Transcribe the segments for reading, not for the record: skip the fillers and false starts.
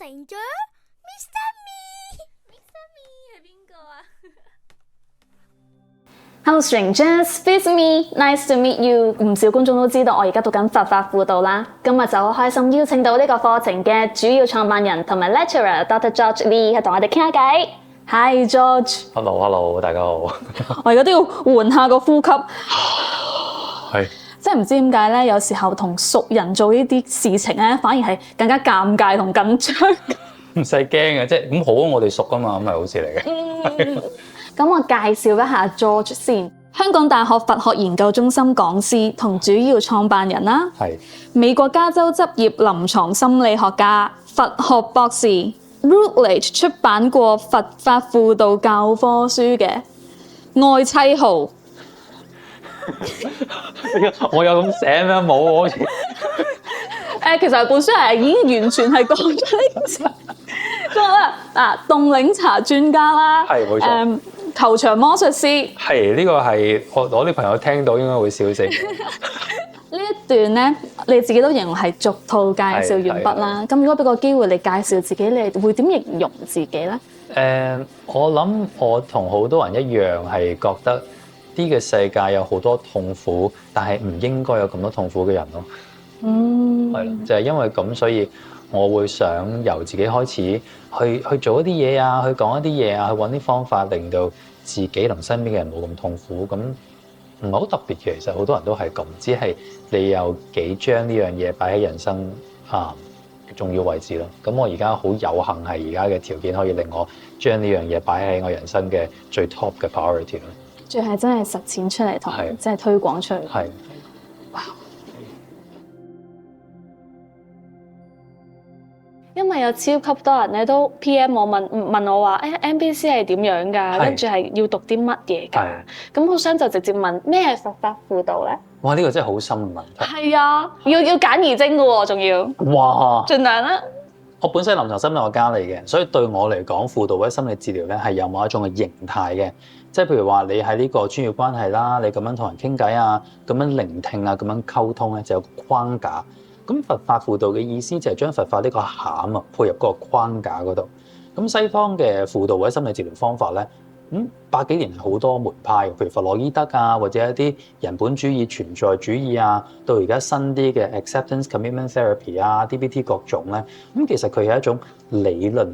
成長 Mr. Me 係邊個啊 Hello strangers, this is me. Nice to meet you. 唔少觀眾都知道我而家讀緊佛法輔導啦。今日就好開心邀請到呢個課程嘅主要創辦人同埋 lecturer Dr. George Lee 去同我哋傾下偈。Hi George。Hello， 大家好。我而家都要換下個呼吸。係。真係唔知點解咧，有時候同熟人做呢啲事情咧，反而係更加尷尬同緊張。唔使驚嘅，即係咁好，我哋熟啊嘛，咁係好事嚟嘅。咁我介紹一下 George 先，香港大學佛學研究中心講師同主要創辦人啦。係。美國加州執業臨床心理學家、佛學博士 ，Routledge 出版過佛法輔導教科書嘅愛妻號。我有咁寫咩？冇好似。其實本書係已經完全係講咗呢啲。仲有啦，凍檸茶專家啦，係冇錯。球場魔術師。係呢個係我啲朋友聽到應該會笑死。呢一段咧，你自己都形容係逐套介紹完畢啦。咁如果俾個機會你介紹自己，你會點形容自己咧？我諗我同好多人一樣係覺得呢個世界有好多痛苦，但係唔應該有咁多痛苦嘅人咯。係啦，就係因為咁，所以我會想由自己開始去做一啲嘢啊，去講一啲嘢啊，去揾啲方法令到自己同身邊嘅人冇咁痛苦。咁唔係好特別嘅，其實好多人都係咁，只係你有幾將呢樣嘢擺喺人生重要位置咯。咁我而家好有幸係而家嘅條件可以令我將呢樣嘢擺喺我人生嘅最 top 嘅 priority 咯。最係真係實踐出嚟同即係推廣出嚟。係。哇！因為有超級多人咧都 PM 我問我話MBC 係點樣㗎？跟住係要讀啲乜嘢㗎？咁好想就直接問咩係佛法輔導咧？哇！呢個真係好深嘅問題。係啊，要簡而精嘅喎，仲要。哇！盡量啦。我本身係臨床心理學家嚟嘅，所以對我嚟講，輔導或者心理治療咧係有某一種嘅形態嘅。即係譬如話，你喺呢個專業關係啦，你咁樣同人傾偈啊，咁樣聆聽啊，咁樣溝通咧，就有個框架。咁佛法輔導嘅意思就係將佛法呢個餡啊配入嗰個框架嗰度。咁西方嘅輔導或者心理治療方法咧，百幾年係好多門派，譬如弗洛伊德啊，或者一啲人本主義、存在主義啊，到而家新啲嘅 acceptance commitment therapy 啊、DBT 各種咧。咁其實佢係一種理論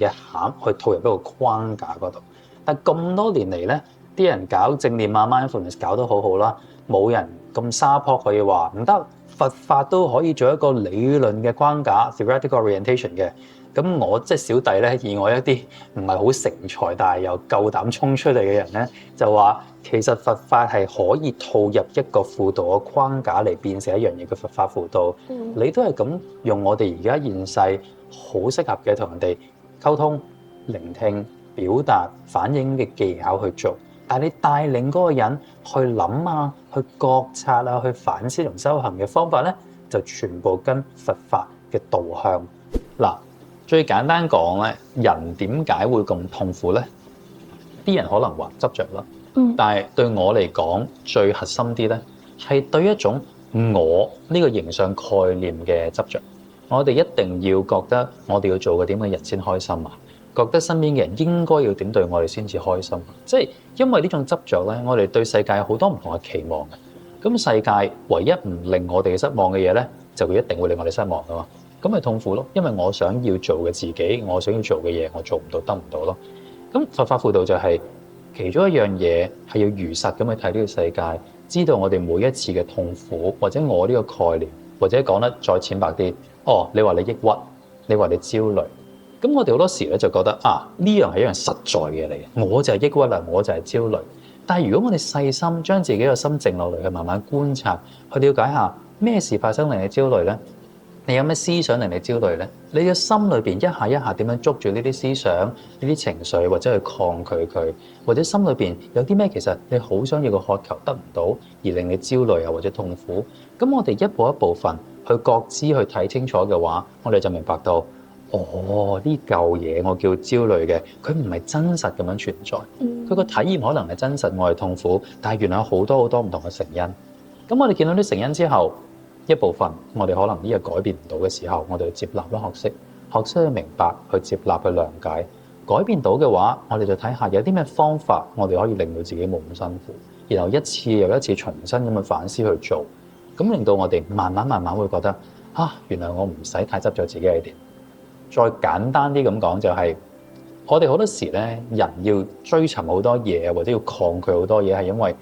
嘅餡去套入一個框架嗰度。但咁多年嚟咧，啲人搞正念啊、mindfulness 搞得好好啦，冇人咁沙撲可以話唔得。佛法都可以做一個理論嘅框架 theoretical orientation 嘅。咁我即係小弟咧，以我一啲唔係好成才但係又夠膽衝出嚟嘅人咧，就話其實佛法係可以套入一個輔導嘅框架嚟變成一樣嘢嘅佛法輔導。你都係咁用我哋而家現世好適合嘅同人哋溝通、聆聽、表達、反應嘅技巧去做。但係你帶領嗰個人去諗啊、去覺察啊、去反思同修行嘅方法咧，就全部跟佛法嘅導向。嗱，最簡單講咧，人點解會咁痛苦咧？啲人可能話執着啦，但係對我嚟講，最核心啲咧，係對一種我呢個形象概念嘅執着。我哋一定要覺得我哋要做個點嘅人先開心啊！覺得身邊嘅人應該要點對我哋先至開心，即係因為呢種執着咧，我哋對世界有好多唔同嘅期望嘅。咁世界唯一唔令我哋失望嘅嘢咧，就會一定會令我哋失望噶嘛。咁咪痛苦咯，因為我想要做嘅自己，我想要做嘅嘢，我做唔到，得唔到咯。咁佛法輔導就係其中一樣嘢，係要如實咁去睇呢個世界，知道我哋每一次嘅痛苦，或者我呢個概念，或者講得再淺白啲，你話你抑鬱，你話你焦慮。咁我哋好多時咧就覺得呢樣係一樣實在嘅嘢嚟嘅，我就係抑鬱啦，我就係焦慮。但係如果我哋細心將自己嘅心靜落嚟，去慢慢觀察，去了解下咩事發生令你焦慮咧？你有咩思想令你焦慮咧？你嘅心裏邊一下一下點樣捉住呢啲思想、呢啲情緒，或者去抗拒佢，或者心裏邊有啲咩其實你好想要嘅渴求得唔到，而令你焦慮啊或者痛苦。咁我哋一步一部分去覺知、去睇清楚嘅話，我哋就明白到。呢嚿嘢我叫焦慮嘅，佢唔係真實咁樣存在。佢個體驗可能係真實，我係痛苦，但係原來有好多好多唔同嘅成因。咁我哋見到啲成因之後，一部分我哋可能呢個改變唔到嘅時候，我哋接納啦，學識學識去明白、去接納、去諒解。改變到嘅話，我哋就睇下有啲咩方法，我哋可以令到自己冇咁辛苦，然後一次又一次重新咁去反思去做，咁令到我哋慢慢會覺得原來我唔使太執着自己係點。再簡單啲咁講就係，我哋好多時咧，人要追尋好多嘢，或者要抗拒好多嘢，係因為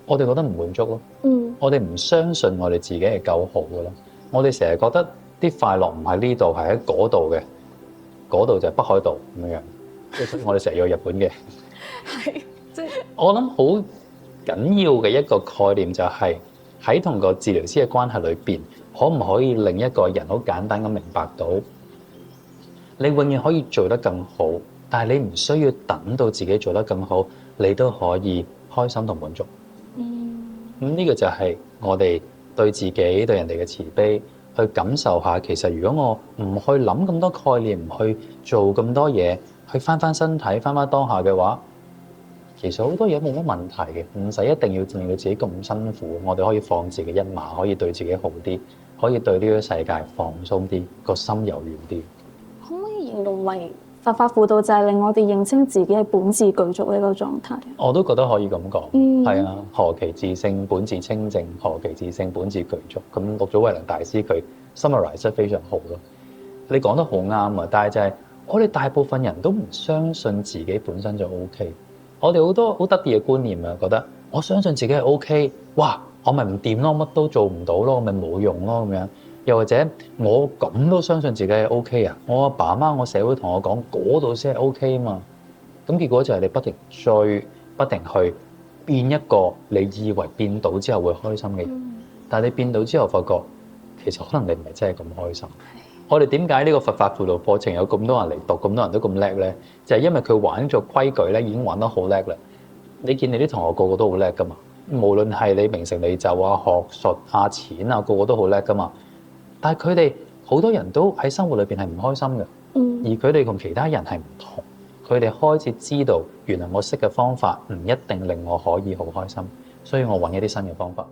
我哋覺得唔滿足咯。我哋唔相信我哋自己係夠好嘅咯。我哋成日覺得啲快樂唔喺呢度，係喺嗰度嘅，嗰度就係北海道咁樣。所以我哋成日要去日本嘅。係，即係我諗好緊要嘅一個概念就係喺同個治療師嘅關係裏邊，可唔可以令一個人好簡單咁明白到，你永遠可以做得更好，但係你唔需要等到自己做得更好，你都可以開心同滿足。咁呢個就係我哋對自己對人哋嘅慈悲，去感受下其實如果我唔去諗咁多概念，唔去做咁多嘢，去翻身體翻當下嘅話，其實好多嘢冇乜問題嘅，唔使一定要令到自己咁辛苦。我哋可以放自己一馬，可以對自己好啲，可以對呢個世界放鬆啲，個心柔軟啲。可唔可以形容為佛法輔導就係令我哋認清自己係本自具足呢個狀態？我都覺得可以咁講，係啊，何其自性本自清淨，何其自性本自具足。咁六祖慧能大師佢 summarize 得非常好咯。你講得好啱啊，但係就係我哋大部分人都唔相信自己本身就 OK。我哋好多好得意嘅觀念啊，覺得我相信自己係 OK，哇，我咪唔掂咯，乜都做唔到咯，我咪冇用咯咁樣。又或者我咁都相信自己係 OK 啊？我阿爸阿媽、我社會同我講嗰度先係 OK 啊嘛。咁結果就係你不停追，不停去變一個你以為變到之後會開心嘅人，但係你變到之後發覺其實可能你唔係真係咁開心。我哋點解呢個佛法輔導課程有咁多人嚟讀，咁多人都咁叻咧？就係因為佢玩咗規矩咧，已經玩得好叻啦。你見你啲同學個個都好叻噶嘛，無論係你名成利就啊、學術啊、錢啊，個個都好叻噶嘛。但係佢哋好多人都喺生活裏邊係唔開心嘅，而佢哋同其他人係唔同。佢哋開始知道，原來我識嘅方法唔一定令我可以好開心，所以我揾一啲新嘅方法。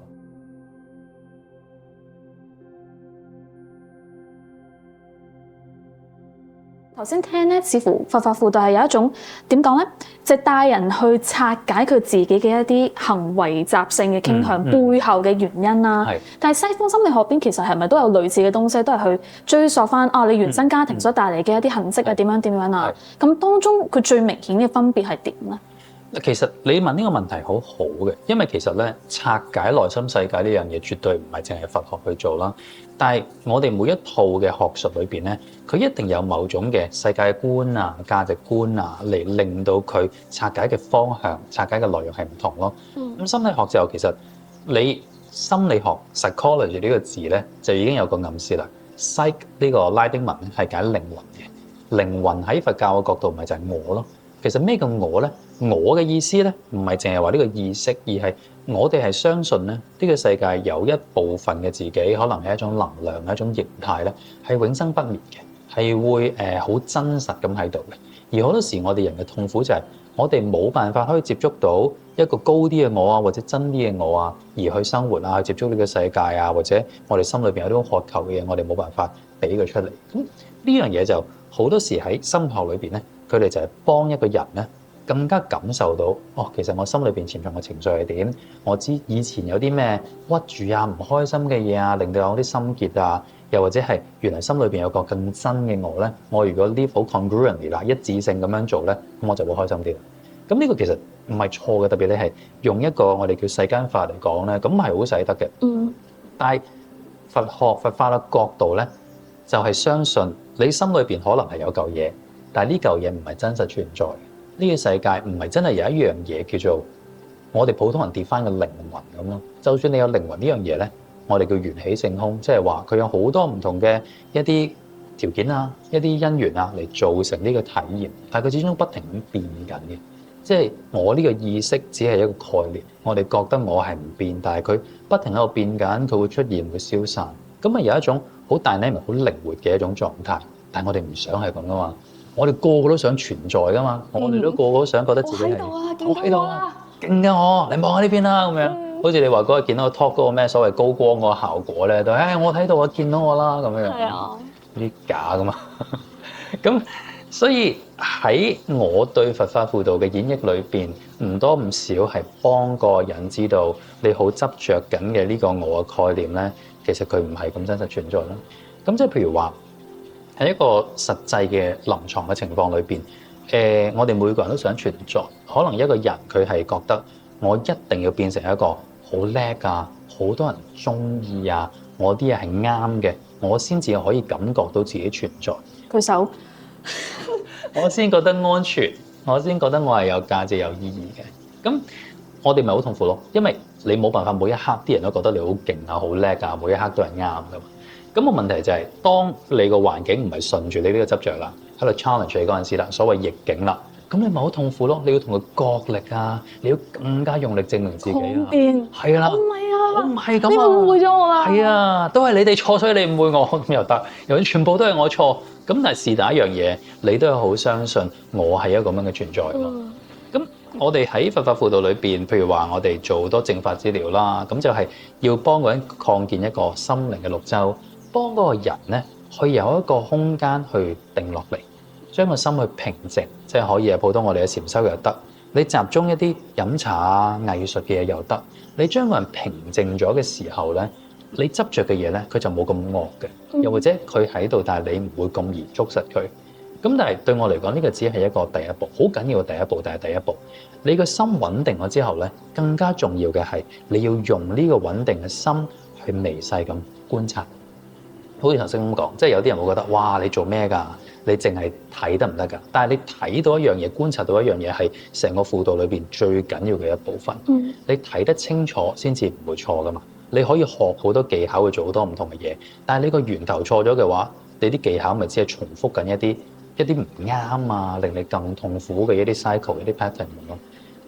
頭先聽咧，似乎佛法輔導係有一種點講咧，就係帶人去拆解佢自己嘅一啲行為習性嘅傾向背後嘅原因啦。但係西方心理學邊其實係咪都有類似嘅東西，都係去追溯翻你原生家庭所帶嚟嘅一啲痕跡啊，點樣啊？咁當中佢最明顯嘅分別係點咧？其實你問呢個問題好好嘅，因為其實咧拆解內心世界呢樣嘢絕對唔係淨係佛學去做啦。但係我哋每一套嘅學術裏邊咧，佢一定有某種嘅世界觀啊、價值觀啊，嚟令到佢拆解嘅方向、拆解嘅內容係唔同咯。咁心理學就其實你心理學 psychology 呢個字咧，就已經有個暗示啦。psych 呢個拉丁文咧係解靈魂嘅，靈魂喺佛教嘅角度咪就係我咯。其實咩叫我咧？我嘅意思咧，唔係淨係話呢個意識，而係我哋係相信咧，呢個世界有一部分嘅自己，可能係一種能量、係一種形態咧，係永生不滅嘅，係會好真實咁喺度嘅。而好多時我哋人嘅痛苦就係我哋冇辦法可以接觸到一個高啲嘅我啊，或者真啲嘅我啊，而去生活啊，去接觸呢個世界啊，或者我哋心裏邊有啲渴求嘅嘢，我哋冇辦法俾佢出嚟。咁呢樣嘢就好多時喺心學裏邊咧。佢哋就係幫一個人咧，更加感受到其實我心裏邊潛藏嘅情緒係點？我知以前有啲咩屈住啊、唔開心嘅嘢啊，令到我啲心結啊，又或者係原來心裏邊有個更真嘅我咧。我如果 live 好 congruently 啦，一致性咁樣做咧，咁我就會開心啲啦。咁呢個其實唔係錯嘅，特別你係用一個我哋叫世間法嚟講咧，咁係好使得嘅。但係佛學佛法嘅角度咧，就係相信你心裏邊可能係有嚿嘢。但係呢嚿嘢唔係真實存在，呢個世界唔係真係有一樣嘢叫做我哋普通人跌翻嘅靈魂咁咯。就算你有靈魂呢樣嘢咧，我哋叫緣起性空，即係話佢有好多唔同嘅一啲條件啊、一啲因緣啊嚟造成呢個體驗，但係佢始終不停咁變緊嘅。即係我呢個意識只係一個概念，我哋覺得我係唔變，但係佢不停喺度變緊，佢會出現會消散，咁啊有一種好 dynamic、好靈活嘅一種狀態。但係我哋唔想係咁噶嘛。我哋個個都想存在噶嘛，我哋都個個都想覺得自己係我喺度啊，勁㗎我，你望下呢邊啦咁樣。好似你話嗰日見到個 talk 嗰個咩所謂高光嗰個效果咧，都我睇到我見到我啦咁樣。係啊，呢啲假噶嘛。咁所以喺我對佛法輔導嘅演繹裏邊，唔多唔少係幫個人知道你好執着緊嘅呢個我嘅概念咧，其實佢唔係咁真實存在啦。咁即係譬如話喺一個實際嘅臨床嘅情況裏邊，我哋每個人都想存在，可能一個人佢係覺得我一定要變成一個好叻啊，好多人中意啊，我啲嘢係啱嘅，我先至可以感覺到自己存在。舉手。我先覺得安全，我先覺得我係有價值、有意義嘅。咁我哋咪好痛苦咯，因為你冇辦法每一刻啲人都覺得你好勁啊、好叻啊，每一刻都係啱噶嘛。咁個問題就係，當你個環境唔係順住你呢個執着啦，喺度 challenge 你嗰陣時啦，所謂逆境啦，咁你咪好痛苦咯。你要同佢角力啊，你要更加用力證明自己啊。係啦，唔係啊，我唔係咁啊，你誤會咗我啦。係啊，都係你哋錯，所以你誤會我咁又得，又全部都係我錯。咁但係是但一樣嘢，你都係好相信我係一個咁樣嘅存在咯。咁我哋喺佛法輔導裏邊，譬如話我哋做好多正法治療啦，咁就係要幫個人創建一個心靈嘅綠洲，幫嗰個人咧去有一個空間去定落嚟，將個心去平靜，即係可以係普通我哋嘅禪修又得，你集中一啲飲茶啊、藝術嘅嘢又得，你將個人平靜咗嘅時候咧，你執着嘅嘢咧，佢就冇咁惡嘅，又或者佢喺度，但係你唔會咁易捉實佢。咁但係對我嚟講，呢個只係一個第一步，好緊要嘅第一步，但係第一步，你個心穩定咗之後咧，更加重要嘅係你要用呢個穩定嘅心去微細咁觀察。好似頭先咁講，即係有啲人會覺得，哇，你做咩㗎？你淨係睇得唔得㗎？但係你睇到一樣嘢，觀察到一樣嘢，係成個輔導裏邊最緊要嘅一部分。你睇得清楚先至唔會錯㗎嘛。你可以學好多技巧去做好多唔同嘅嘢，但係你個源頭錯咗嘅話，你啲技巧咪只係重複緊一啲唔啱啊，令你更痛苦嘅一啲 cycle、一啲 pattern 咁咯。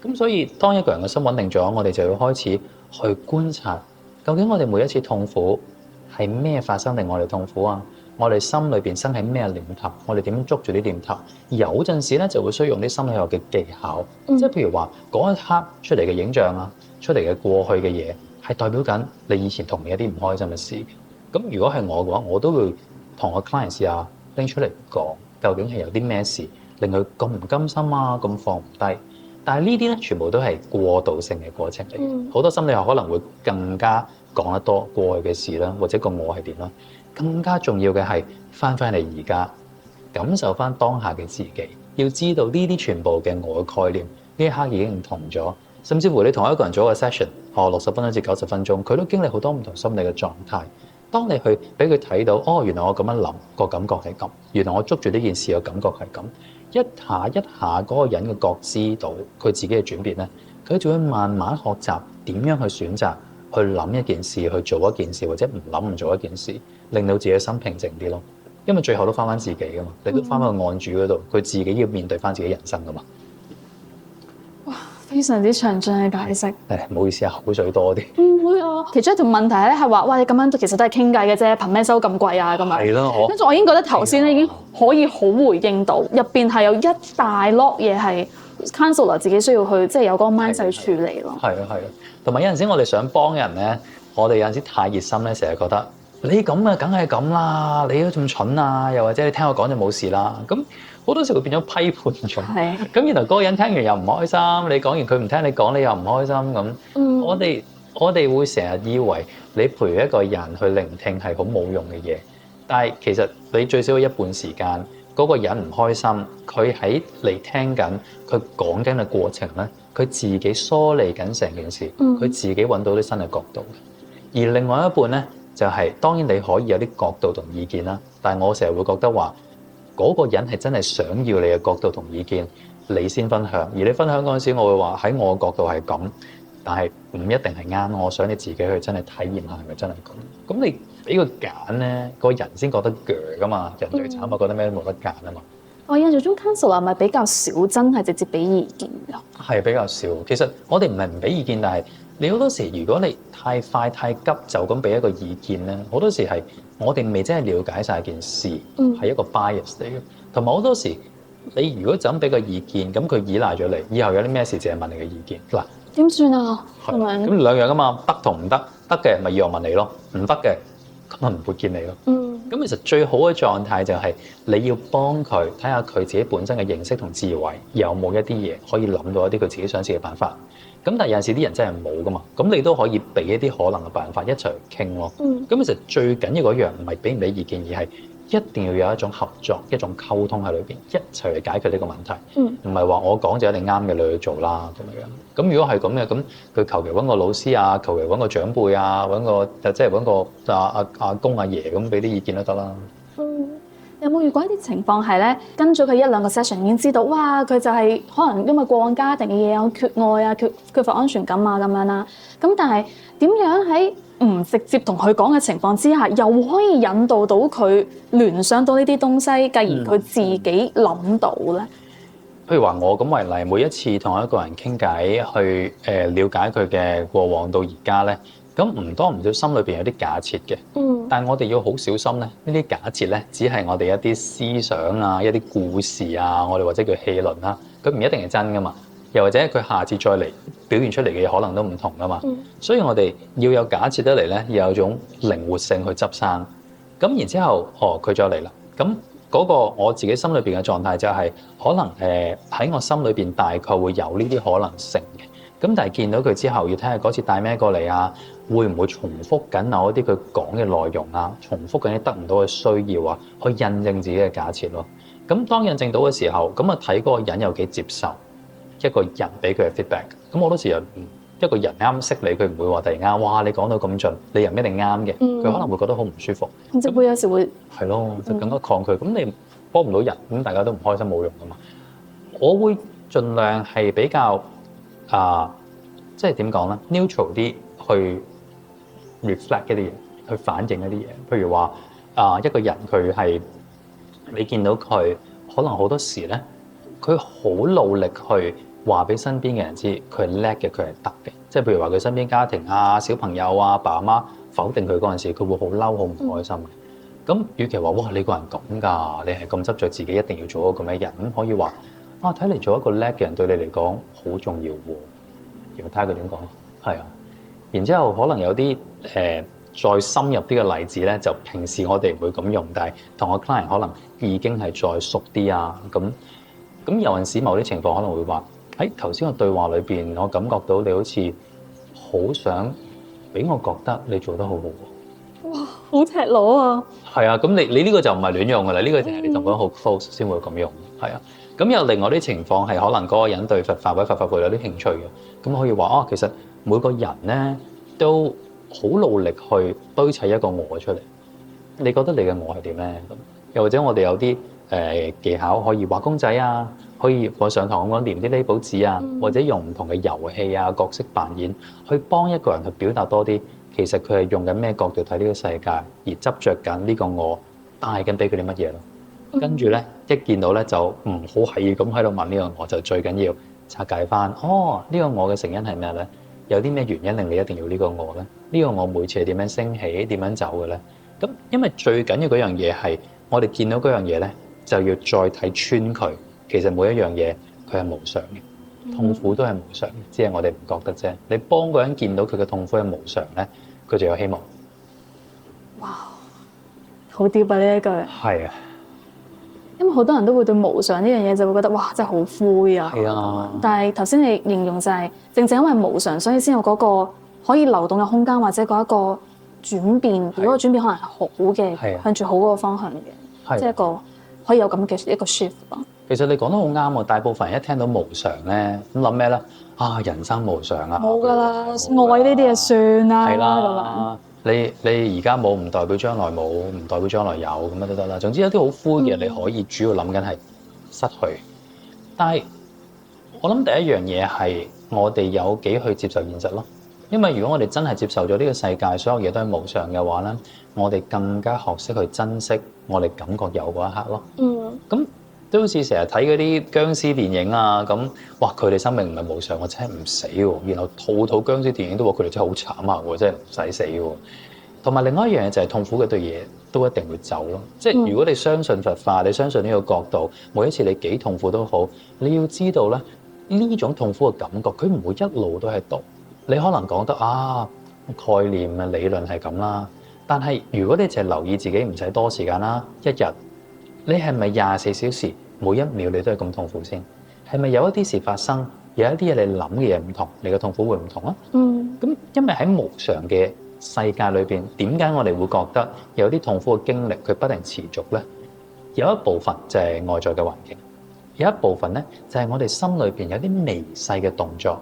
咁所以當一個人嘅心穩定咗，我哋就要開始去觀察，究竟我哋每一次痛苦係咩發生令我哋痛苦啊？我哋心裏邊生起咩念頭？我哋點樣捉住啲念頭？有陣時咧就會需要用啲心理學嘅技巧，即係譬如話嗰一刻出嚟嘅影像啊，出嚟嘅過去嘅嘢，係代表緊你以前同你一啲唔開心嘅事。咁如果係我嘅話，我都會同個 client 試下拎出嚟講，究竟係有啲咩事令佢咁唔甘心啊，咁放唔低。但係呢啲咧，全部都係過渡性嘅過程嚟。好多心理學可能會更加講得多過去嘅事啦，或者個我係點啦。更加重要嘅係翻嚟而家，感受翻當下嘅自己。要知道呢啲全部嘅我嘅概念，呢一刻已經唔同咗。甚至乎你同一個人做一個 session， 60分鐘至90分鐘，佢都經歷好多唔同心理嘅狀態。當你去俾佢睇到，哦，原來我咁樣諗個感覺係咁，原來我捉住呢件事嘅感覺係咁，一下一下嗰個人嘅覺知到佢自己嘅轉變咧，佢就會慢慢學習點樣去選擇去諗一件事，去做一件事，或者唔諗唔做一件事，令到自己心平靜啲咯。因為最後都翻自己噶嘛，你都翻返去案主嗰度，佢自己要面對翻自己人生噶嘛。非常之詳盡嘅解釋。唔好意思啊，口水多啲。唔會啊。其中一條問題咧係話，哇，你咁樣其實都係傾偈嘅啫，憑咩收咁貴啊？咁樣。係咯，跟住我已經覺得頭先咧已經可以好回應到，入邊係有一大粒嘢係 counselor 自己需要去即係有嗰個 mindset 去處理咯。係啊，同埋有陣時我哋想幫人咧，我哋有陣時太熱心咧，成日覺得你咁啊，梗係咁啦，你都咁蠢啊，又或者你聽我講就冇事啦，咁。好多時會變咗批判咗，咁原來嗰個人聽完又唔開心，你講完佢唔聽你講，你又唔開心咁。我哋會成日以為你陪一個人去聆聽係好冇用嘅嘢，但係其實你最少一半時間嗰個人唔開心，佢喺你聽緊佢講緊嘅過程咧，佢自己梳理緊成件事，佢自己揾到啲新嘅角度。而另外一半咧就係當然你可以有啲角度同意見啦，但係我成日會覺得話。嗰個人係真係想要你嘅角度同意見，你先分享。而你分享嗰陣時，我會話喺我嘅角度係咁，但係唔一定係啱。我想你自己去真係體驗下係咪真係咁。咁你俾佢揀咧，個人先覺得鋸噶嘛。人最慘啊，覺得咩都冇得揀啊嘛。我印象中 counselor 係咪比較少真係直接俾意見㗎？係比較少。其實我哋唔係唔俾意見，但係你好多時如果你太快太急就咁俾一個意見咧，好多時係。我哋未真係了解晒件事，係一個 bias 嚟嘅。同埋好多時，你如果就咁俾個意見，咁佢依賴咗你，以後有啲咩事淨係問你嘅意見。嗱，點算啊？係咪？咁兩樣噶嘛，得同唔得，得嘅咪以後問你咯，唔得嘅咁咪唔會見你咯。咁其實最好嘅狀態就係你要幫佢睇下佢自己本身嘅認識同智慧有冇一啲嘢可以諗到一啲佢自己想試嘅辦法。咁但係有陣時啲人真係冇噶嘛，咁你都可以俾一啲可能嘅辦法一齊去傾咯。咁其實最緊要嗰樣唔係俾唔俾意見，而係一定要有一種合作、一種溝通喺裏邊，一齊去解決呢個問題。唔係話我講就一定啱嘅，你去做啦咁樣。咁如果係咁嘅，咁佢求其揾個老師啊，求其揾個長輩啊，揾個即係揾個阿公阿爺咁俾啲意見都得啦。有冇遇過一啲情況係咧，跟咗佢一兩個 session 已經知道，哇！佢就係可能因為過往家庭嘅嘢有缺愛啊、缺乏安全感啊咁樣啦。咁但係點樣喺唔直接同佢講嘅情況之下，又可以引導到佢聯想到呢啲東西，繼而佢自己諗到咧？譬如話我咁為例，每一次同一個人傾偈去了解佢嘅過往到而家咧，咁唔多唔少心裏邊有啲假設嘅。但係我哋要好小心咧，呢啲假設咧，只係我哋一啲思想啊、一啲故事啊，我哋或者叫戲論啦，佢唔一定係真噶嘛。又或者佢下次再嚟表現出嚟嘅嘢可能都唔同噶嘛。所以我哋要有假設得嚟咧，要有種靈活性去執生。咁然之後，佢再嚟啦。咁嗰個我自己心裏邊嘅狀態就係、可能喺我心裏邊大概會有呢啲可能性嘅。咁但係見到佢之後，要睇下嗰次帶咩過嚟啊，會唔會重複緊某一啲佢講嘅內容啊，重複緊啲得唔到嘅需要啊，去印證自己嘅假設咯。咁當印證到嘅時候，咁啊睇嗰個人有幾接受一個人俾佢嘅 feedback。咁好多時又一個人啱識你，佢唔會話突然間哇你講到咁盡，你又唔一定啱嘅，佢可能會覺得好唔舒服。即會有時會係咯，就更加抗拒。咁你幫唔到人，咁大家都唔開心，冇用噶嘛。我會盡量係比較即係點講咧 ，neutral 啲去 reflect 一啲嘢，去反映一啲嘢。譬如話一個人佢係你見到佢可能好多時咧，佢好努力去話俾身邊嘅人知佢係叻嘅，佢係得嘅。即係譬如話佢身邊家庭啊、小朋友啊、爸媽否定佢嗰陣時，佢會好嬲、好唔開心嘅。咁與其話哇你個人咁㗎，你係咁執着自己一定要做一個咁嘅人，咁可以話睇嚟做一個叻嘅人對你嚟講好重要喎。然後睇下佢點講，係啊。然之後可能有啲再深入啲嘅例子咧，就平時我哋唔會咁用，但係同個 client 可能已經係再熟啲啊。咁有陣時某啲情況可能會話喺頭先個對話裏邊，我感覺到你好似好想俾我覺得你做得好好喎。哇，好赤裸啊！係啊，咁你呢個就唔係亂用㗎啦，呢個就係你同佢好 close 先會咁用，係啊。咁有另外啲情況係可能嗰個人對佛法或者佛法會有啲興趣嘅，咁可以話其實每個人咧都好努力去堆砌一個我出嚟。你覺得你嘅我係點咧？咁又或者我哋有啲技巧可以畫公仔啊，可以我上堂咁講黏啲 label 紙啊，或者用唔同嘅遊戲啊、角色扮演去幫一個人去表達多啲，其實佢係用緊咩角度睇呢個世界，而執着緊呢個我帶緊俾佢啲乜嘢咯。跟住咧，一見到咧就唔好係咁喺度問呢個我，就最緊要拆解翻。呢個我嘅成因係咩咧？有啲咩原因令你一定要呢個我咧？呢個我每次係點樣升起、點樣走嘅咧？咁因為最緊要嗰樣嘢係我哋見到嗰樣嘢咧，就要再睇穿佢。其實每一樣嘢佢係無常嘅，痛苦都係無常嘅，只係我哋唔覺得啫。你幫個人見到佢嘅痛苦係無常咧，佢就有希望。哇，好 deep 啊呢一句。係啊。因為好多人都會對無常呢樣嘢就會覺得哇真係好灰啊，係啊。但係頭先你形容就係正正因為無常，所以先有嗰個可以流動嘅空間，或者嗰一個轉變。如果個轉變可能係好嘅，向住好嗰個方向嘅，即係一個可以有咁嘅一個 shift 咯。其實你講得好啱喎，大部分人一聽到無常咧，咁諗咩咧？人生無常啊，冇㗎啦，愛呢啲嘢算啦，係啦。你而家冇唔代表將來冇，唔代表將來有，咁樣都得啦。總之有啲好灰嘅，你可以主要諗緊係失去。但係我諗第一樣嘢係我哋有幾去接受現實咯。因為如果我哋真係接受咗呢個世界所有嘢都係無常嘅話咧，我哋更加學識去珍惜我哋感覺有嗰一刻咯。咁都好似成日睇嗰啲僵屍電影啊咁，哇！佢哋生命唔係無常，我真係唔死喎。然後套僵屍電影都話佢哋真係好慘啊，真係唔使死喎。同埋另外一樣嘢就係痛苦嘅對嘢都一定會走咯。即係如果你相信佛法，你相信呢個角度，每一次你幾痛苦都好，你要知道咧，呢種痛苦嘅感覺，佢唔會一路都喺度。你可能講得概念啊理論係咁啦，但係如果你淨係留意自己唔使多時間啦，一日你係咪24小時每一秒你都係咁痛苦先？係咪有一啲事發生，有一啲嘢你諗嘅嘢唔同，你嘅痛苦會唔同啊？咁因為喺無常嘅世界裏邊，點解我哋會覺得有啲痛苦嘅經歷佢不停持續呢？有一部分就係外在嘅環境，有一部分咧就係我哋心裏邊有啲微細嘅動作，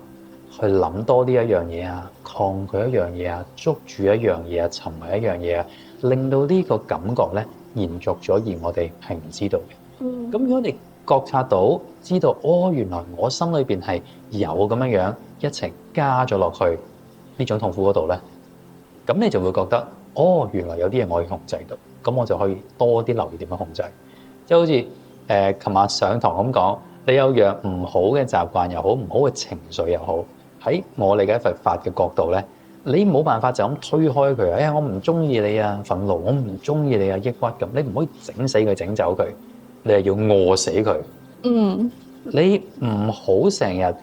去諗多啲一樣嘢啊，抗拒一樣嘢啊，捉住一樣嘢啊，沉迷一樣嘢啊，令到呢個感覺咧延續咗，而我哋係唔知道嘅。咁如果你覺察到，知道哦，原來我心裏邊係有咁樣樣一齊加咗落去呢種痛苦嗰度咧，咁你就會覺得哦，原來有啲嘢我可以控制到，咁我就可以多啲留意點樣控制。即係好似琴日上堂咁講，你有樣唔好嘅習慣又好，唔好嘅情緒又好，喺我理解佛法嘅角度咧，你冇辦法就咁推開佢。哎呀，我唔中意你啊，憤怒，我唔中意你啊，抑鬱咁，你唔可以整死佢，整走佢，你係要餓死佢。你唔好成日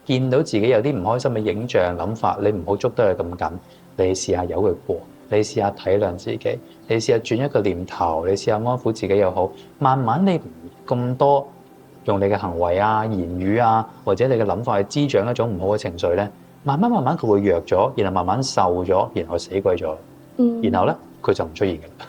見到自己有啲唔開心嘅影像諗法，你唔好捉得佢咁緊，你試下由佢過。你試下體諒自己，你試下轉一個念頭，你試下安撫自己又好。慢慢你唔咁多用你嘅行為啊、言語啊，或者你嘅諗法去滋長一種唔好嘅情緒咧，慢慢佢會弱咗，然後慢慢瘦咗，然後死鬼咗，然後咧佢就唔出現嘅啦。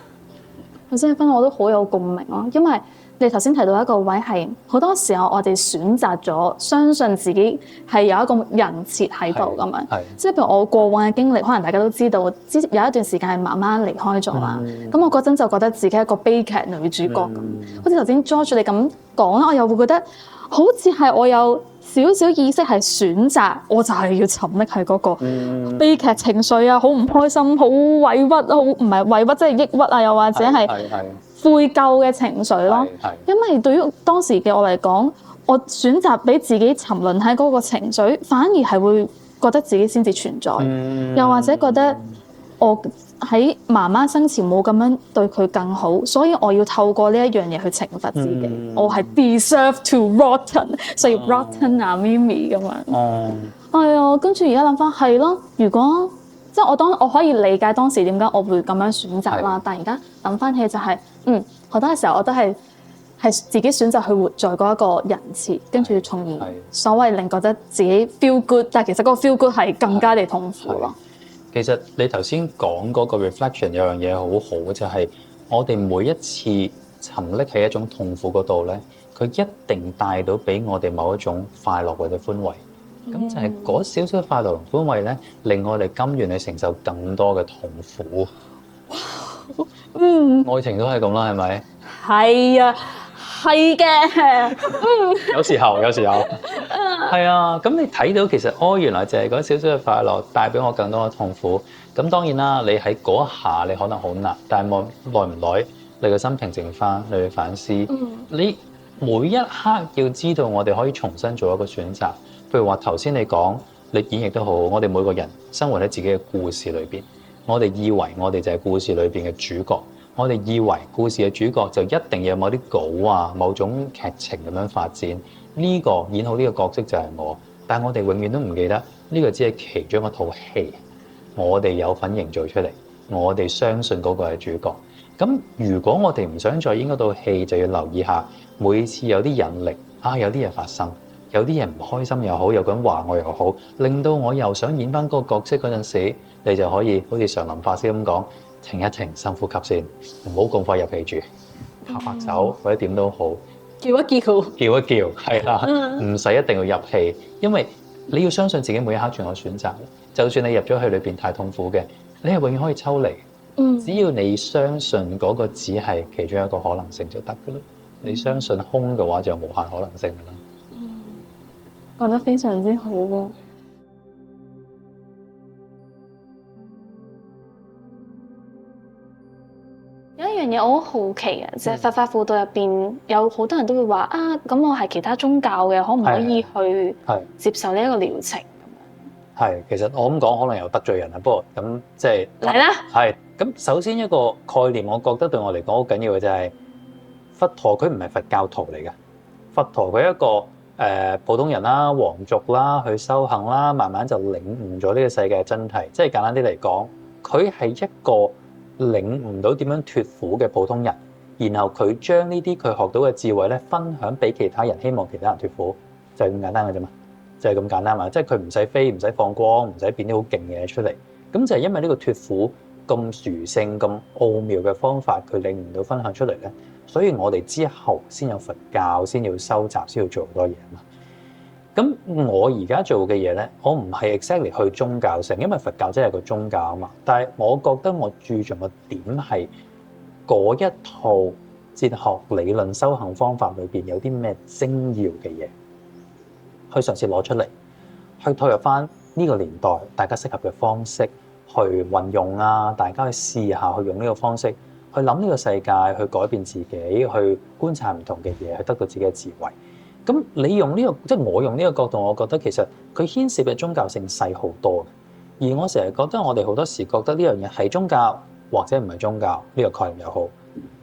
頭先分我都好有共鳴咯，因為你頭先提到一個位係好多時候我哋選擇咗相信自己係有一個人設喺度咁樣，即係譬如我過往嘅經歷，可能大家都知道，有一段時間係媽媽離開咗啦，咁我嗰陣就覺得自己係一個悲劇女主角咁，好似頭先 George 你咁講啦，我又會覺得好似係我有少少意識係選擇，我就係要沉溺喺嗰個悲劇情緒啊，好唔開心，好委屈，好唔係委屈，即係抑鬱啊，又或者係悔疚嘅情緒咯。因為對於當時嘅我嚟講，我選擇俾自己沉淪喺嗰個情緒，反而係會覺得自己先至存在，又或者覺得我喺媽媽生前冇咁樣對佢更好，所以我要透過呢一樣嘢去懲罰自己。我係 deserve to rotten， 所以 rotten 啊咪咪咁樣。係啊，跟住而家諗翻係咯，如果即係我可以理解當時點解我會咁樣選擇啦，但係而家諗翻起就係，好多嘅時候我都係自己選擇去活在嗰一個人設，跟住從而所謂令覺得自己 feel good， 但係其實嗰個 feel good 係更加地痛苦咯。其實你頭先講嗰個 reflection 有樣嘢好好，就係我哋每一次沉溺喺一種痛苦嗰度咧，佢一定帶到俾我哋某一種快樂或者歡慰。咁就係嗰少少快樂同歡慰咧，令我哋甘願去承受更多嘅痛苦。愛情都係咁啦，係咪？係啊，係嘅。有時候係啊。咁你睇到其實原來就係嗰少少嘅快樂帶俾我更多嘅痛苦。咁當然啦，你喺嗰一下你可能好難，但係耐唔耐你個心平靜翻，你去反思。你每一刻要知道，我哋可以重新做一個選擇。譬如話頭先你講，你演繹得好，我哋每個人生活喺自己嘅故事裏邊，我哋以為我哋就係故事裏邊嘅主角，我哋以為故事嘅主角就一定要有某啲稿啊、某種劇情咁樣發展，呢個演好呢個角色就係我，但係我哋永遠都唔記得呢個只係其中一套戲，我哋有份營造出嚟，我哋相信嗰個係主角。咁如果我哋唔想再演嗰套戲，就要留意下每次有啲引力有啲嘢發生。有啲人唔開心又好，有個人話我又好，令到我又想演翻嗰個角色嗰陣時，你就可以好似常林法師咁講，停一停，深呼吸先，唔好咁快入戲住，拍拍手或者點都好，叫一叫，係啦，唔使一定要入戲，因為你要相信自己每一刻仲有選擇。就算你入咗去裏邊太痛苦嘅，你係永遠可以抽離。只要你相信嗰個只係其中一個可能性就得㗎啦。你相信空嘅話就無限可能性㗎啦。講得非常之好喎！有一樣嘢我好好奇嘅，就係佛法輔導入邊有好多人都會話咁我係其他宗教嘅，可唔可以去接受呢一個療程？係，其實我咁講可能又得罪人啦，不過咁即係嚟啦。係咁，首先一個概念，我覺得對我嚟講好緊要嘅就係佛陀佢唔係佛教徒嚟嘅，佛陀佢一個普通人啦、皇族啦，去修行啦，慢慢就領悟咗呢個世界嘅真諦。即係簡單啲嚟講，佢係一個領悟到點樣脫苦嘅普通人，然後佢將呢啲佢學到嘅智慧咧分享俾其他人，希望其他人脫苦，就係咁簡單嘅啫嘛，就係咁簡單嘛，即係佢唔使飛，唔使放光，唔使變啲好勁嘅嘢出嚟，咁就係因為呢個脫苦咁殊勝、咁奧妙嘅方法，佢領悟到分享出嚟咧，所以我哋之後先有佛教，先要收集，先要做好多嘢嘛。咁我而家做嘅嘢咧，我唔係 exactly 去宗教性，因為佛教真係個宗教啊嘛。但係我覺得我注重嘅點係嗰一套哲學理論修行方法裏邊有啲咩精要嘅嘢，去嘗試攞出嚟，去投入翻呢個年代大家適合嘅方式去運用啊，大家去試下去用呢個方式去諗呢個世界，去改變自己，去觀察唔同嘅嘢，去得到自己嘅智慧。咁你用呢個，即係我用呢個角度，我覺得其實佢牽涉嘅宗教性細好多。而我成日覺得我哋好多時覺得呢樣嘢係宗教或者唔係宗教呢個概念又好，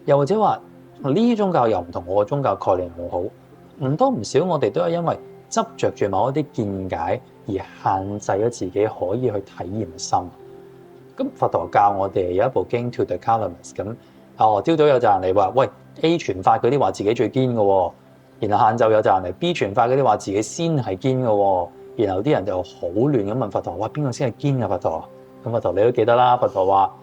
又或者話呢啲宗教又唔同我嘅宗教概念又好，唔多唔少我哋都係因為執着住某一啲見解而限制咗自己可以去體驗嘅心。咁佛陀教我哋有一部經 To the Calamists 咁，朝早有陣人嚟話，喂 A 傳法嗰啲話自己最堅嘅喎。然後晏晝有陣人嚟 B 傳法嗰啲話自己先係堅嘅喎，然後啲人就好亂咁問佛陀，哇邊個先係堅嘅佛陀？咁佛陀你都記得啦，佛陀話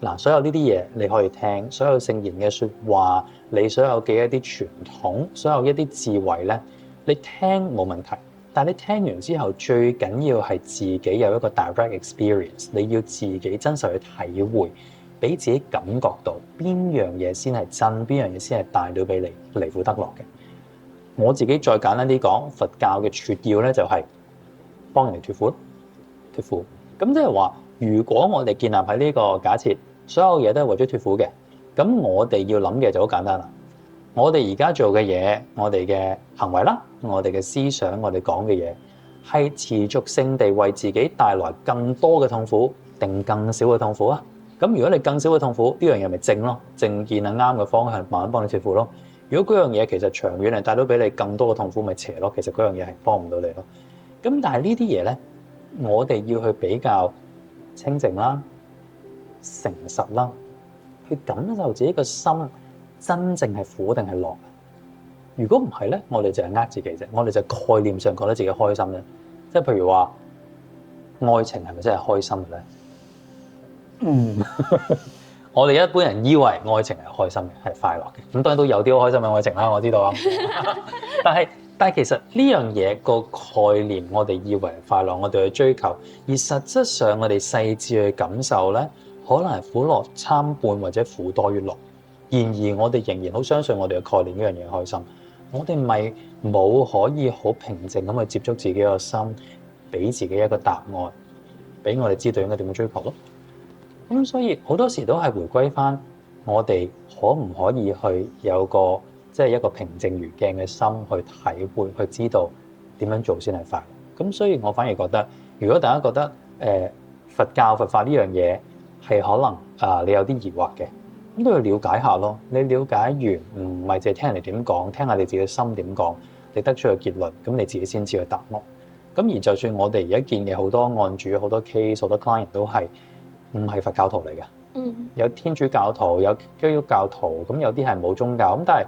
嗱，所有呢啲嘢你可以聽，所有聖賢嘅説話，你所有嘅一啲傳統，所有一啲智慧咧，你聽冇問題，但係你聽完之後最緊要係自己有一個 direct experience，你要自己真實去體會，俾自己感覺到邊樣嘢先係真，邊樣嘢先係帶到俾你離苦得樂嘅。我自己再簡單啲講，佛教嘅訣要咧就係幫人哋脫苦，脫苦。咁即係話，如果我哋建立喺呢個假設，所有嘢都係為咗脫苦嘅，咁我哋要諗嘅就好簡單啦。我哋而家做嘅嘢，我哋嘅行為啦，我哋嘅思想，我哋講嘅嘢，係持續性地為自己帶來更多嘅痛苦，定更少嘅痛苦啊？咁如果你更少嘅痛苦，呢樣嘢咪正咯，正見係啱嘅方向，慢慢幫你脫苦咯。如果嗰樣嘢其實長遠係帶到俾你更多嘅痛苦，咪邪咯。其實嗰樣嘢係幫唔到你咯。咁但係呢啲嘢咧，我哋要去比較清靜啦、誠實啦，去感受自己個心真正係苦定係樂。如果唔係咧，我哋就係呃自己啫。我哋就概念上覺得自己開心啫。即係譬如話，愛情係咪真係開心嘅咧？我哋一般人以為愛情係開心嘅，係快樂嘅。咁當然都有啲好開心嘅愛情啦，我知道啊。但係其實呢樣嘢個概念，我哋以為係快樂，我哋去追求，而實質上我哋細緻去感受咧，可能係苦樂參半或者苦多於樂。然而我哋仍然好相信我哋嘅概念呢樣嘢開心，我哋咪冇可以好平靜咁去接觸自己個心，俾自己一個答案，俾我哋知道應該點樣追求咯。咁所以好多時都係回歸翻我哋可唔可以去有個即係一個平靜如鏡嘅心去體會，去知道點樣做先係快樂。咁所以我反而覺得，如果大家覺得佛教佛法呢樣嘢係可能你有啲疑惑嘅，咁都要了解下咯。你了解完唔係淨係聽人哋點講，聽下你自己嘅心點講，你得出個結論，咁你自己先知個答案。咁而就算我哋而家見嘅好多案主、好多 case、好多 client 都係唔係佛教徒嚟嘅，有天主教徒、有基督教徒，咁有啲係冇宗教，咁但係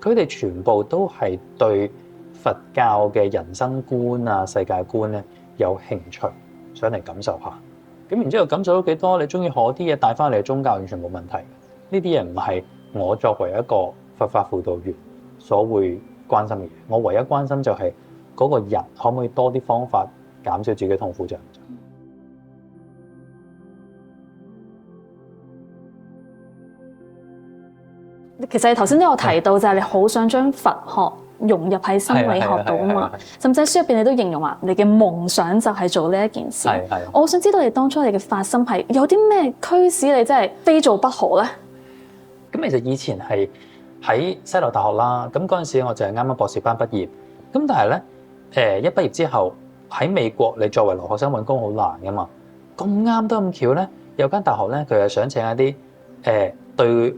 佢哋全部都係對佛教嘅人生觀啊、世界觀咧有興趣，想嚟感受下。咁然之後感受到幾多，你中意學啲嘢帶翻嚟宗教，完全冇問題。呢啲嘢唔係我作為一個佛法輔導員所會關心嘅嘢。我唯一關心就係嗰個人可唔可以多啲方法減少自己嘅痛苦啫。其實你頭先都有提到，就係你好想將佛學融入喺心理學度啊嘛，甚至喺書入邊你都形容話你嘅夢想就係做呢一件事。我想知道你當初你嘅發心係有啲咩驅使你真係非做不可咧？咁其實以前係喺西流大學啦，咁嗰陣時我就係啱啱博士班畢業，咁但係咧一畢業之後喺美國，你作為留學生揾工好難噶嘛，咁啱都咁巧咧，有間大學咧佢係想請一啲對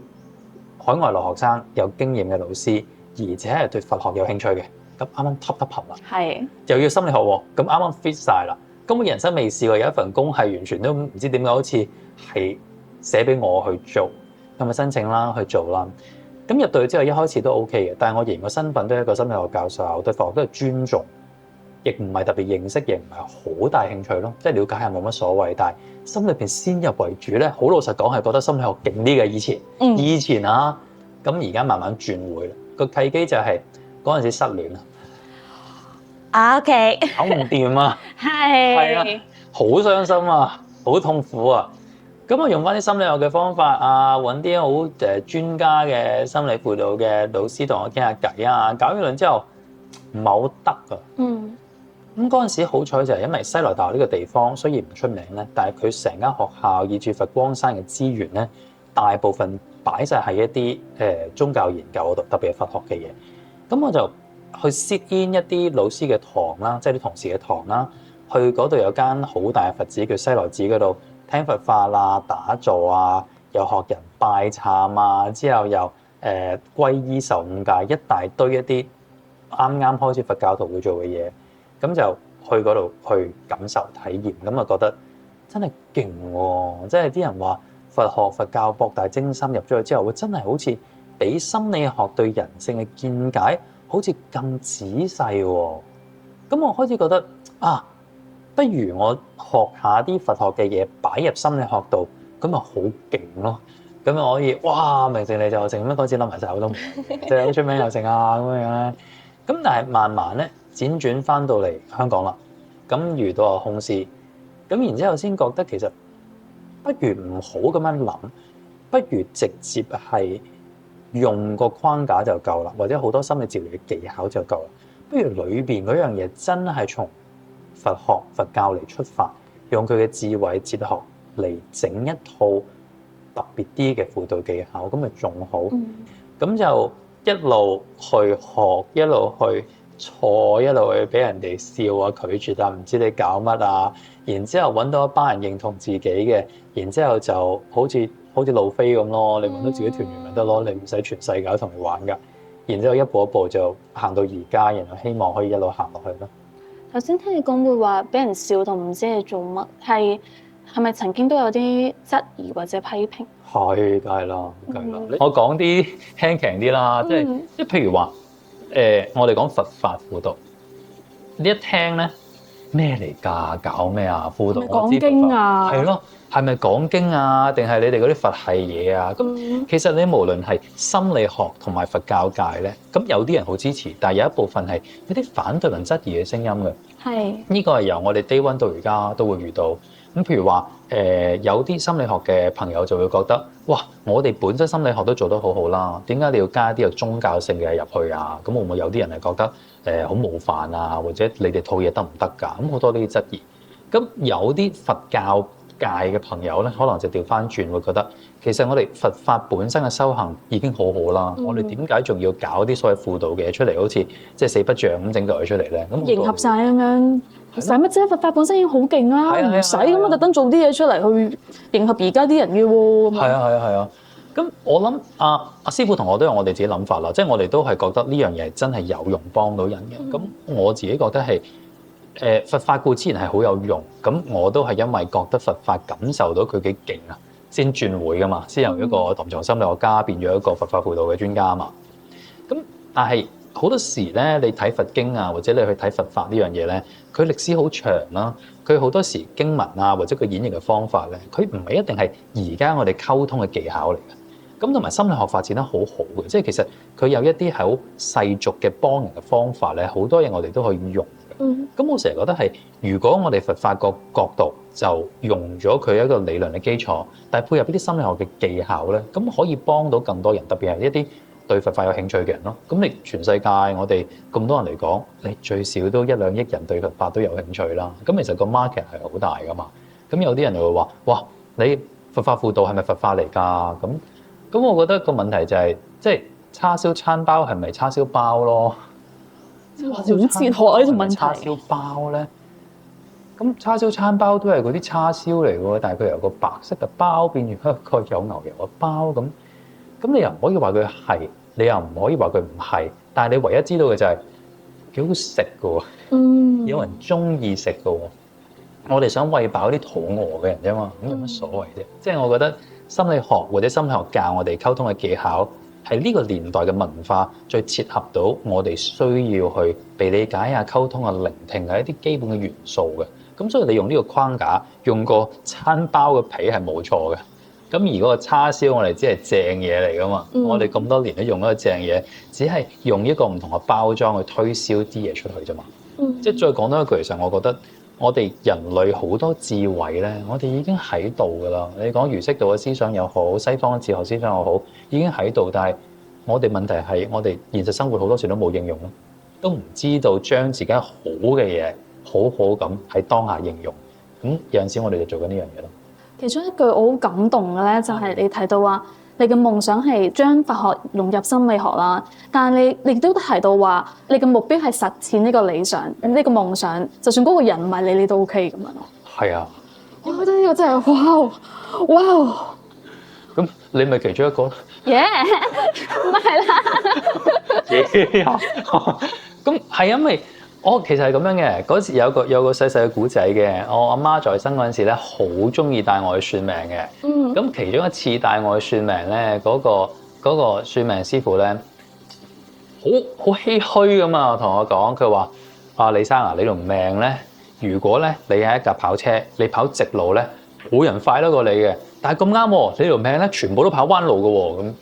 海外留學生有經驗嘅老師，而且係對佛學有興趣嘅，咁啱啱揼合啦，係又要心理學喎，咁啱啱 fit 晒啦。咁我人生未試過有一份工係完全都唔知點解，好似係寫俾我去做，咁咪申請啦去做啦。咁入到去之後，一開始都 OK 嘅，但係我仍然個身份都係一個心理學教授，我對佛學都係尊重，亦唔係特別認識，亦唔係好大興趣咯，即係了解下冇乜所謂。但係心裏邊先入為主咧，好老實講係覺得心理學勁啲嘅以前，以前啊，咁而家慢慢轉會啦。個契機就係嗰陣時失戀啊，OK，搞唔掂啊，係啊，好傷心啊，好痛苦啊。咁我用翻啲心理學嘅方法啊，揾啲好專家嘅心理輔導嘅老師同我傾下偈啊，搞完輪之後唔係好得啊。咁嗰陣時好彩就係因為西來大學呢個地方雖然唔出名咧，但係佢成間學校以至佛光山嘅資源咧，大部分擺晒喺一啲宗教研究嗰度，特別係佛學嘅嘢。咁我就去 sit in 一啲老師嘅堂啦，即係啲同事嘅堂啦，去嗰度有間好大嘅佛寺叫西來寺嗰度。聽佛法啊、打坐啊，又學人拜懺啊，之後又皈依受五戒，一大堆一啲啱啱開始佛教徒會做嘅嘢，咁就去嗰度去感受體驗，咁啊覺得真係勁喎！即係啲人話佛學佛教博大精深，入咗去之後，會真係好似比心理學對人性嘅見解好似更仔細喎。咁我開始覺得啊〜不如我學下啲佛學嘅嘢擺入心理學度，咁咪好勁咯！咁咪可以哇，明成你就成乜嗰陣時諗埋晒好多，即係好出名又成啊咁樣咧。咁但係慢慢咧輾轉翻到嚟香港啦，咁遇到阿空師，咁然之後先覺得其實不如唔好咁樣諗，不如直接係用個框架就夠啦，或者好多心理治療嘅技巧就夠啦。不如裏邊嗰樣嘢真係從佛學佛教嚟出發，用佢嘅智慧哲學嚟整一套特別啲嘅輔導技巧，咁咪仲好。咁就一路去學，一路去錯，一路去俾人哋笑啊、拒絕啊，唔知你搞乜啊。然之後揾到一班人認同自己嘅，然之後就好似路飛咁咯。你揾到自己團員咪得咯，你唔使全世界都同你玩㗎。然之後一步一步就行到而家，然後希望可以一路行落去咯。頭先聽你講會話俾人笑同唔知你做乜，係咪曾經都有啲質疑或者批評？係，梗係啦，我講啲輕鬆啲啦，即係譬如話我哋講佛法輔導，呢一聽咧咩嚟㗎？搞咩啊？輔導講經啊？係咯，係咪講經啊？定係你哋嗰啲佛系嘢啊？咁其實你無論係心理學同埋佛教界咧，咁有啲人好支持，但係有一部分係有啲反對同質疑嘅聲音嘅。係呢個係由我哋 day one 到而家都會遇到。咁譬如話有啲心理學嘅朋友就會覺得，哇！我哋本身心理學都做得好好啦，點解你要加啲有宗教性嘅入去啊？咁會唔會有啲人係覺得好冒犯啊？或者你哋套嘢得唔得㗎？咁好多呢啲質疑。咁有啲佛教界嘅朋友咧，可能就調翻轉會覺得，其實我哋佛法本身嘅修行已經好好啦。我哋點解仲要搞啲所謂輔導嘅嘢出嚟，好似即係四不像咁整到佢出嚟咧？咁迎合晒咁樣。使乜啫？佛法本身已經好勁啦，唔使咁樣特登做啲嘢出嚟去迎合而家啲人嘅喎。係啊。咁我諗阿師傅同我都有我哋自己諗法啦，即係我哋都係覺得呢樣嘢真係有用，幫到人嘅。咁我自己覺得係佛法固之然係好有用，咁我都係因為覺得佛法感受到佢幾勁啊，先轉會噶嘛，先由一個臨床心理學家變咗一個佛法輔導嘅專家啊嘛。咁但係好多時咧，你睇佛經啊，或者你去睇佛法呢樣嘢咧，佢歷史好長啦。佢好多時經文啊，或者佢演繹嘅方法咧，佢唔係一定係而家我哋溝通嘅技巧嚟嘅。咁同埋心理學發展得好好嘅，即係其實佢有一啲係好世俗嘅幫人嘅方法咧，好多嘢我哋都可以用嘅。咁我成日覺得係，如果我哋佛法個角度就用咗佢一個理論嘅基礎，但係配合呢啲心理學嘅技巧咧，咁可以幫到更多人，特別係一啲對佛法有興趣嘅人咯。咁你全世界我哋咁多人嚟講，你最少都1-2億人對佛法都有興趣啦。咁其實個 market 係好大噶嘛。咁有啲人就會話：哇，你佛法輔導係咪佛法嚟㗎？咁我覺得個問題就係，即係叉燒餐包係咪叉燒包咯？好哲學呢個問題。叉燒包咧，咁叉燒餐包都係嗰啲叉燒嚟喎，但係佢由個白色嘅包變咗一個有牛油嘅包咁。咁你又唔可以話佢係，你又唔可以話佢唔係，但係你唯一知道嘅就係幾好食嘅喎，有人中意食嘅喎。我哋想餵飽啲肚餓嘅人啫嘛，咁有乜所謂啫？即係我覺得心理學或者心理學教我哋溝通嘅技巧，係呢個年代嘅文化最切合到我哋需要去被理解啊、溝通啊、聆聽係一啲基本嘅元素嘅。咁所以你用呢個框架，用個餐包嘅皮係冇錯嘅。咁而嗰個叉燒我哋只係正嘢嚟噶嘛，我哋咁多年都用一個正嘢，只係用一個唔同嘅包裝去推銷啲嘢出去啫嘛。即係再講多一句，其實我覺得我哋人類好多智慧咧，我哋已經喺度噶啦。你講儒釋道嘅思想又好，西方嘅哲學思想又好，已經喺度。但係我哋問題係，我哋現實生活好多時都冇應用咯，都唔知道將自己好嘅嘢好好咁喺當下應用。咁有陣時我哋就做緊呢樣嘢咯。其中一句我好感動嘅咧，就係你提到話你嘅夢想係將佛學融入心理學啦，但係你亦都提到話你嘅目標係實踐呢個理想、呢個夢想，就算嗰個人唔係你都 OK 咁樣咯。係啊，我覺得呢個真係哇！咁你咪其中一個咯。耶，唔係啦。咁係因為我其實係咁樣嘅，嗰時有個細細嘅古仔嘅，我阿媽在生嗰陣時咧，好中意帶我去算命嘅。咁其中一次帶我去算命咧，嗰個算命師傅咧，好唏噓咁啊，同我講，佢話：啊李生啊，你條命咧，如果咧你係一架跑車，你跑直路咧，冇人快得過你嘅。但係咁啱喎，你條命咧全部都跑彎路嘅喎，咁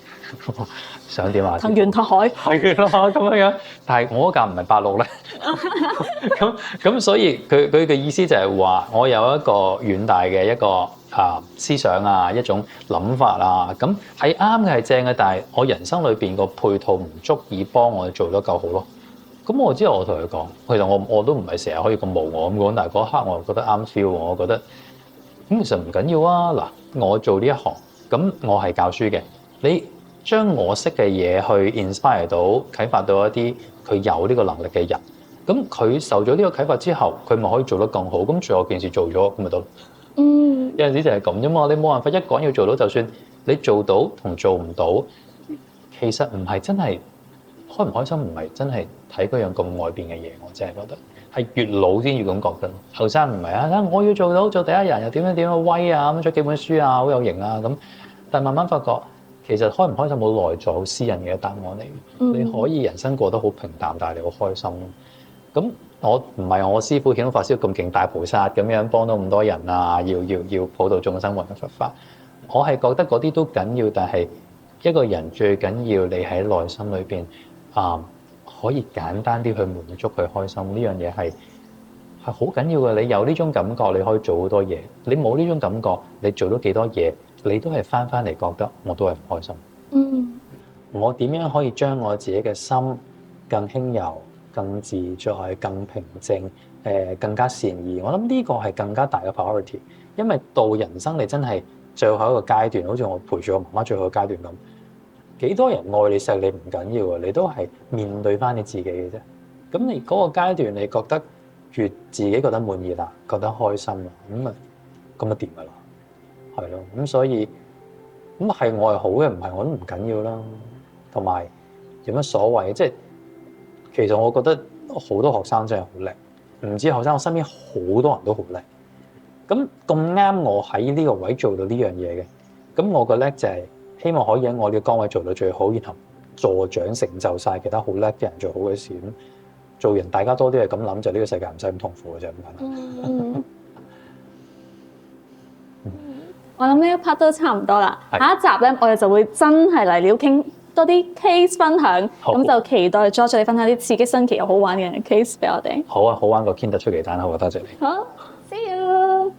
想點啊？騰雲拓海係啦，咁樣。但係我嗰架唔係八路咧，咁所以佢嘅意思就係話，我有一個遠大嘅一個思想啊，一種諗法啊，咁係啱嘅係正嘅，但係我人生裏邊個配套唔足以幫我做得夠好咯。咁我之後我同佢講，其實我都唔係成日可以咁無我咁講，但係嗰一刻我覺得啱 feel，我覺得咁其實唔緊要啊。嗱，我做呢一行，咁我係教書嘅，你將我識嘅嘢去 inspire 到啟發到一啲佢有呢個能力嘅人，咁佢受咗呢個啟發之後，佢咪可以做得更好。咁最後件事做咗，咁咪得。有陣時就係咁啫嘛，你冇辦法一個人要做到，就算你做到同做唔到，其實唔係真係開唔開心，唔係真係睇嗰樣咁外邊嘅嘢。我真係覺得係越老先要咁覺得。後生唔係啊，我要做到做第一人又點樣威啊，咁出幾本書啊，好有型啊咁。但係慢慢發覺，其實開唔開心冇內在好私人嘅答案嚟。你可以人生過得好平淡，但係你好開心。咁我唔係我師父顯通法師咁勁大菩薩咁樣幫到咁多人啊，要普度眾生運嘅佛法。我係覺得嗰啲都緊要，但係一個人最緊要你喺內心裏邊可以簡單啲去滿足佢開心，呢樣嘢係好緊要嘅。你有呢種感覺，你可以做好多嘢。你冇呢種感覺，你做到幾多嘢，你都係翻嚟覺得我都係唔開心。我點樣可以將我自己嘅心更輕柔、更自在、更平靜、更加善意？我諗呢個係更加大嘅 priority， 因為到人生你真係最後一個階段，好似我陪住我媽媽最後一個階段咁，幾多人愛你錫你唔緊要啊，你都係面對翻你自己嘅啫。咁你嗰個階段，你覺得越自己覺得滿意啦，覺得開心啦，咁啊掂噶啦，係咯。咁所以咁係我係好嘅，唔係我都唔緊要啦。同埋有乜所謂？即係其實我覺得好多學生真係好叻，唔止學生，我身邊好多人都好叻。咁啱我喺呢個位做到呢樣嘢嘅，咁我個叻就係希望可以喺我呢個崗位做到最好，然後助長成就晒其他好叻嘅人做好嘅事。咁做人大家多啲係咁諗，就呢個世界唔使咁痛苦嘅啫。咁簡單。我諗呢一 part 都差唔多啦，下一集咧我哋就會真係嚟了傾多啲 case 分享，咁就期待 George 你分享啲刺激新奇又好玩嘅 case 俾我哋。好啊，好玩過 Kinder 出奇蛋，好啊，多謝你。好，see you。